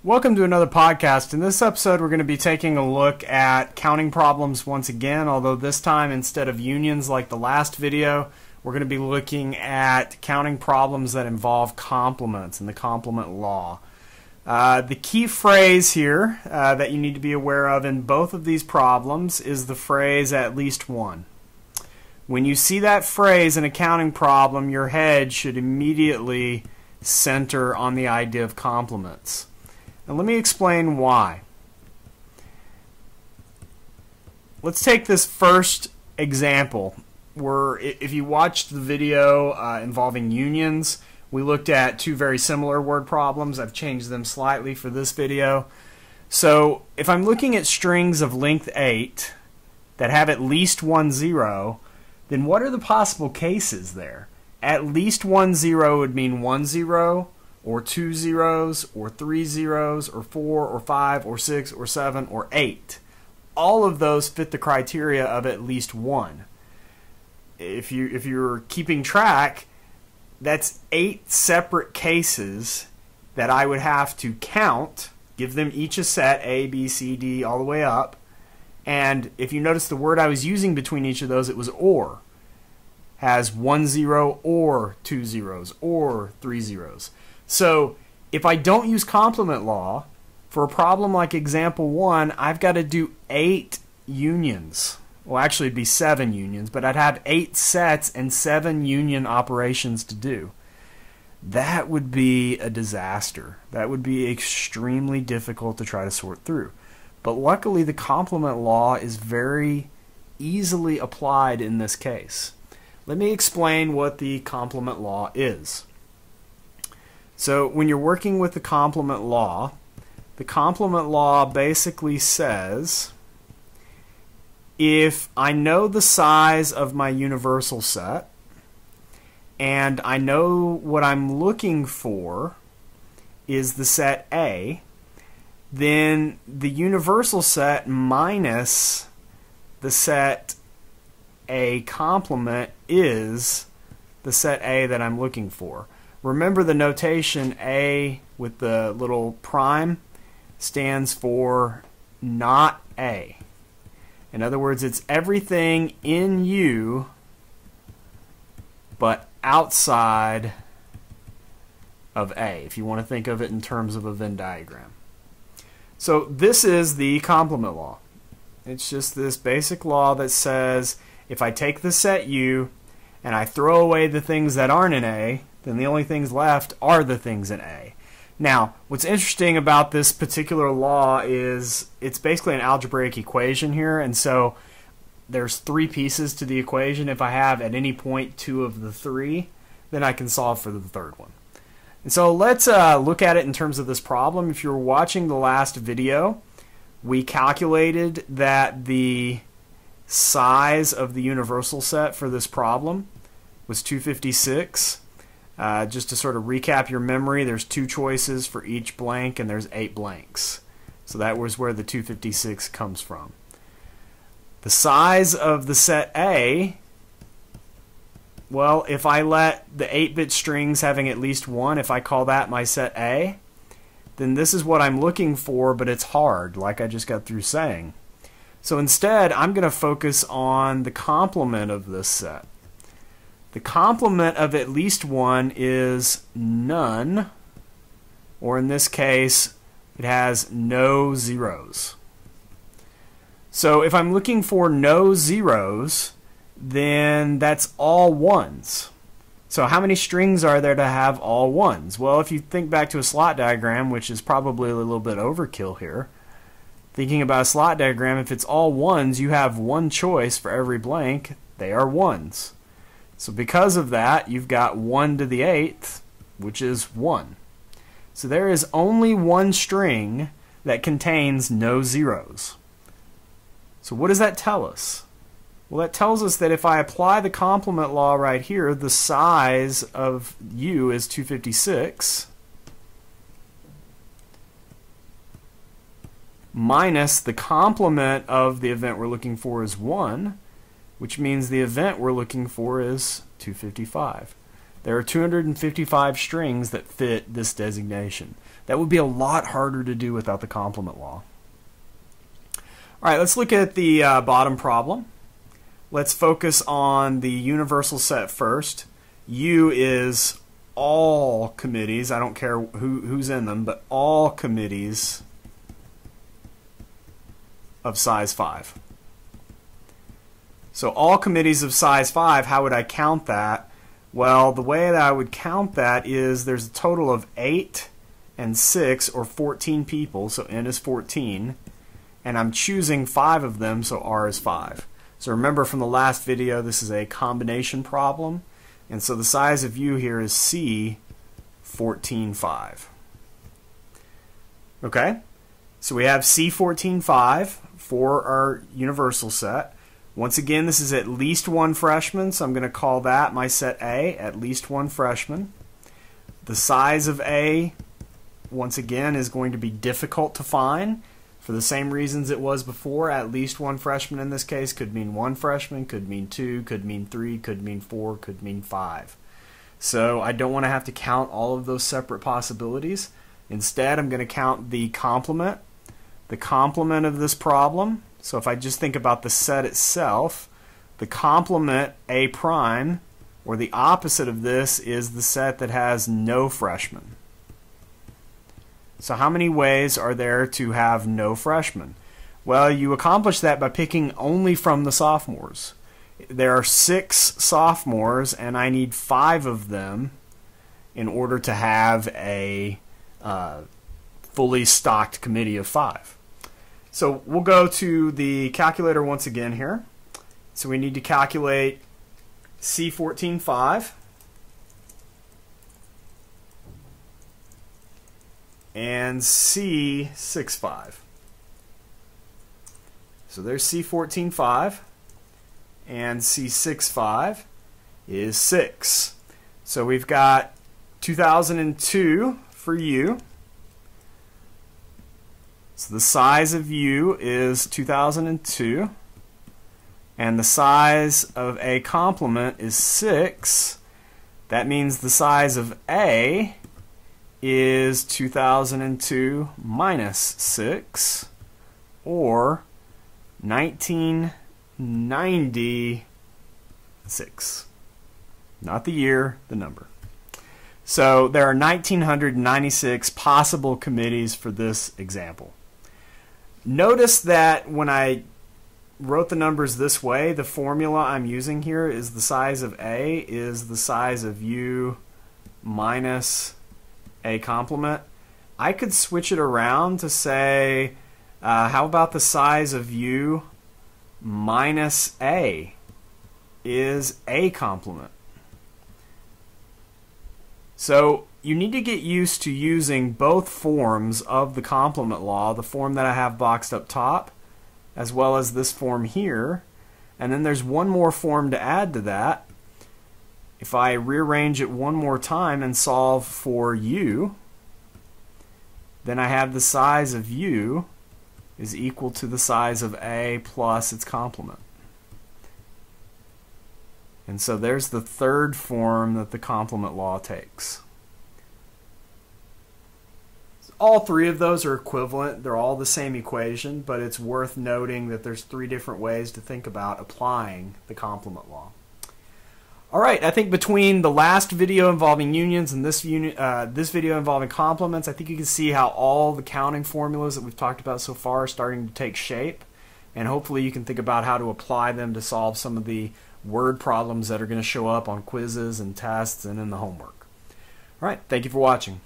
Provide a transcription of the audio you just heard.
Welcome to another podcast. In this episode, we're going to be taking a look at counting problems once again, although this time, instead of unions like the last video, we're going to be looking at counting problems that involve complements and the complement law. The key phrase here that you need to be aware of in both of these problems is the phrase "at least one." When you see that phrase in a counting problem, your head should immediately center on the idea of complements. And let me explain why. Let's take this first example where, if you watched the video involving unions, we looked at two very similar word problems. I've changed them slightly for this video. So if I'm looking at strings of length 8 that have at least one zero, then what are the possible cases there? At least one zero would mean one zero, or two zeros, or three zeros, or 4, or 5, or 6, or 7, or 8. All of those fit the criteria of at least one. If you're keeping track, that's 8 separate cases that I would have to count, give them each a set, A, B, C, D, all the way up. And if you notice the word I was using between each of those, it was or. Has one zero or two zeros or three zeros. So if I don't use complement law, for a problem like example 1, I've got to do 8 unions. Well, actually it'd be 7 unions, but I'd have 8 sets and 7 union operations to do. That would be a disaster. That would be extremely difficult to try to sort through. But luckily the complement law is very easily applied in this case. Let me explain what the complement law is. So when you're working with the complement law basically says, if I know the size of my universal set and I know what I'm looking for is the set A, then the universal set minus the set A complement is the set A that I'm looking for. Remember the notation A with the little prime stands for not A. In other words, it's everything in U but outside of A, if you want to think of it in terms of a Venn diagram. So this is the complement law. It's just this basic law that says if I take the set U and I throw away the things that aren't in A, then the only things left are the things in A. Now, what's interesting about this particular law is it's basically an algebraic equation here, and so there's 3 pieces to the equation. If I have at any point 2 of the 3, then I can solve for the third one. And so let's look at it in terms of this problem. If you were watching the last video, we calculated that the size of the universal set for this problem was 256. Just to sort of recap your memory, there's 2 choices for each blank and there's 8 blanks. So that was where the 256 comes from. The size of the set A, well, if I let the 8-bit strings having at least 1, if I call that my set A, then this is what I'm looking for, but it's hard, like I just got through saying. So instead, I'm going to focus on the complement of this set. The complement of at least 1 is none, or in this case, it has no zeros. So if I'm looking for no zeros, then that's all ones. So how many strings are there to have all ones? Well, if you think back to a slot diagram, which is probably a little bit overkill here, thinking about a slot diagram, if it's all ones, you have one choice for every blank. They are ones. So because of that, you've got 1 to the 8th, which is 1. So there is only one string that contains no zeros. So what does that tell us? Well, that tells us that if I apply the complement law right here, the size of U is 256 minus the complement of the event we're looking for is 1, which means the event we're looking for is 255. There are 255 strings that fit this designation. That would be a lot harder to do without the complement law. All right, let's look at the bottom problem. Let's focus on the universal set first. U is all committees. I don't care who's in them, but all committees of size 5. So all committees of size 5, how would I count that? Well, the way that I would count that is there's a total of 8 and 6, or 14 people, so N is 14, and I'm choosing 5 of them, so R is 5. So remember from the last video, this is a combination problem, and so the size of U here is C 14,5. Okay, so we have C 14,5 for our universal set. Once again, this is at least one freshman, so I'm going to call that my set A, at least one freshman. The size of A, once again, is going to be difficult to find for the same reasons it was before. At least one freshman in this case could mean one freshman, could mean 2, could mean 3, could mean 4, could mean 5. So I don't want to have to count all of those separate possibilities. Instead, I'm going to count the complement of this problem. So if I just think about the set itself, the complement A prime, or the opposite of this, is the set that has no freshmen. So how many ways are there to have no freshmen? Well, you accomplish that by picking only from the sophomores. There are 6 sophomores, and I need 5 of them in order to have a fully stocked committee of 5. So we'll go to the calculator once again here. So we need to calculate C 14,5 and C 6,5. So there's C 14,5 and C 6,5 is 6. So we've got 2002 for U. So the size of U is 2002, and the size of A complement is 6. That means the size of A is 2002 minus 6, or 1996. Not the year, the number. So there are 1,996 possible committees for this example. Notice that when I wrote the numbers this way, the formula I'm using here is the size of A is the size of U minus A complement. I could switch it around to say, how about the size of U minus A is A complement? So you need to get used to using both forms of the complement law, the form that I have boxed up top, as well as this form here. And then there's one more form to add to that. If I rearrange it one more time and solve for U, then I have the size of U is equal to the size of A plus its complement. And so there's the third form that the complement law takes. All 3 of those are equivalent. They're all the same equation, but it's worth noting that there's 3 different ways to think about applying the complement law. All right, I think between the last video involving unions and this video involving complements, I think you can see how all the counting formulas that we've talked about so far are starting to take shape, and hopefully you can think about how to apply them to solve some of the word problems that are going to show up on quizzes and tests and in the homework. All right, thank you for watching.